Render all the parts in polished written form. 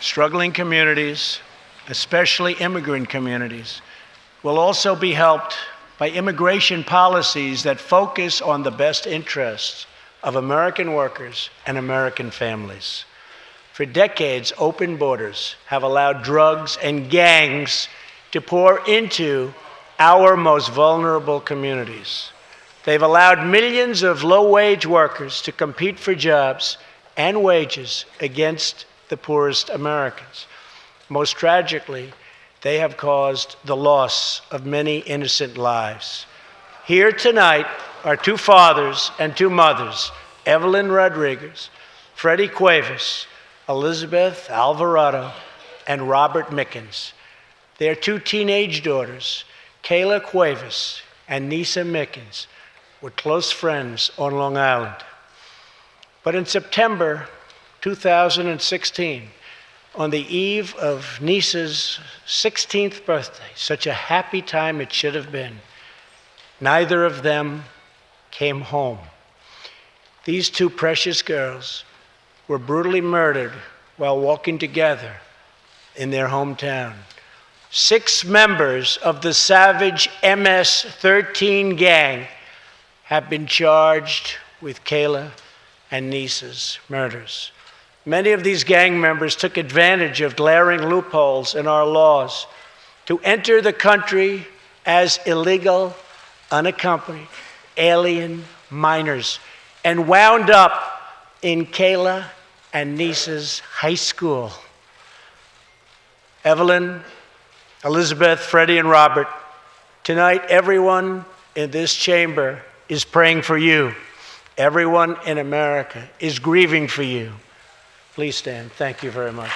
struggling communities, especially immigrant communities, will also be helped by immigration policies that focus on the best interests of American workers and American families. For decades, open borders have allowed drugs and gangs to pour into our most vulnerable communities. They've allowed millions of low-wage workers to compete for jobs and wages against the poorest Americans. Most tragically, they have caused the loss of many innocent lives. Here tonight are two fathers and two mothers, Evelyn Rodriguez, Freddie Cuevas, Elizabeth Alvarado, and Robert Mickens. Their two teenage daughters, Kayla Cuevas and Nisa Mickens, were close friends on Long Island. But in September 2016, on the eve of Nisa's 16th birthday, such a happy time it should have been, neither of them came home. These two precious girls were brutally murdered while walking together in their hometown. 6 members of the savage MS-13 gang have been charged with Kayla and Nisa's murders. Many of these gang members took advantage of glaring loopholes in our laws to enter the country as illegal, unaccompanied, alien minors and wound up in Kayla and Nisa's high school. Evelyn, Elizabeth, Freddie, and Robert, tonight everyone in this chamber is praying for you. Everyone in America is grieving for you. Please stand. Thank you very much.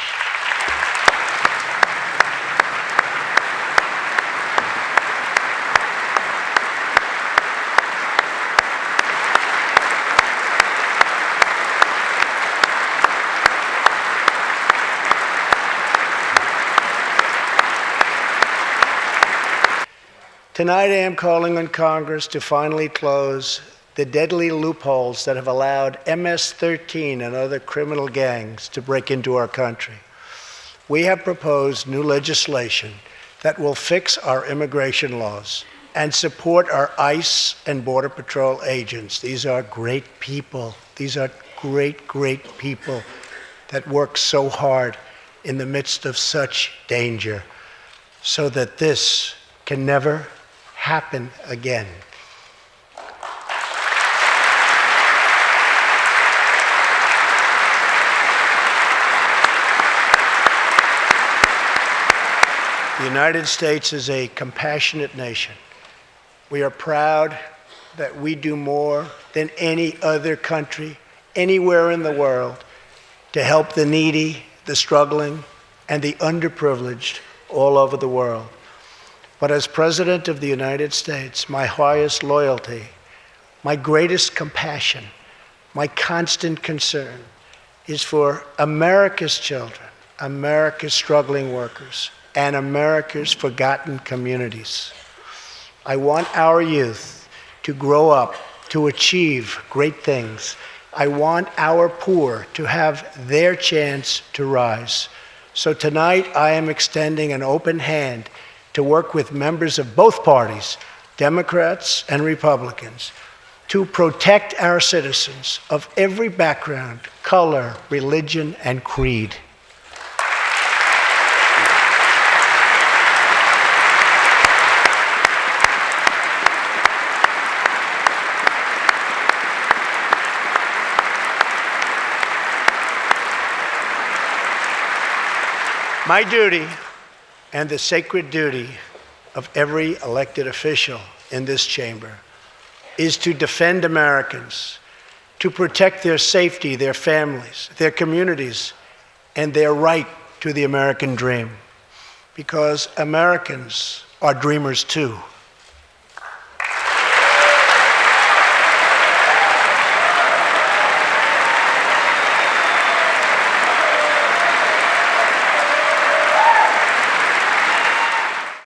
Tonight I am calling on Congress to finally close the deadly loopholes that have allowed MS-13 and other criminal gangs to break into our country. We have proposed new legislation that will fix our immigration laws and support our ICE and Border Patrol agents. These are great people. These are great, great people that work so hard in the midst of such danger so that this can never happen again. The United States is a compassionate nation. We are proud that we do more than any other country anywhere in the world to help the needy, the struggling, and the underprivileged all over the world. But as President of the United States, my highest loyalty, my greatest compassion, my constant concern is for America's children, America's struggling workers, and America's forgotten communities. I want our youth to grow up to achieve great things. I want our poor to have their chance to rise. So tonight I am extending an open hand to work with members of both parties, Democrats and Republicans, to protect our citizens of every background, color, religion, and creed. My duty, and the sacred duty of every elected official in this chamber, is to defend Americans, to protect their safety, their families, their communities, and their right to the American dream. Because Americans are dreamers too.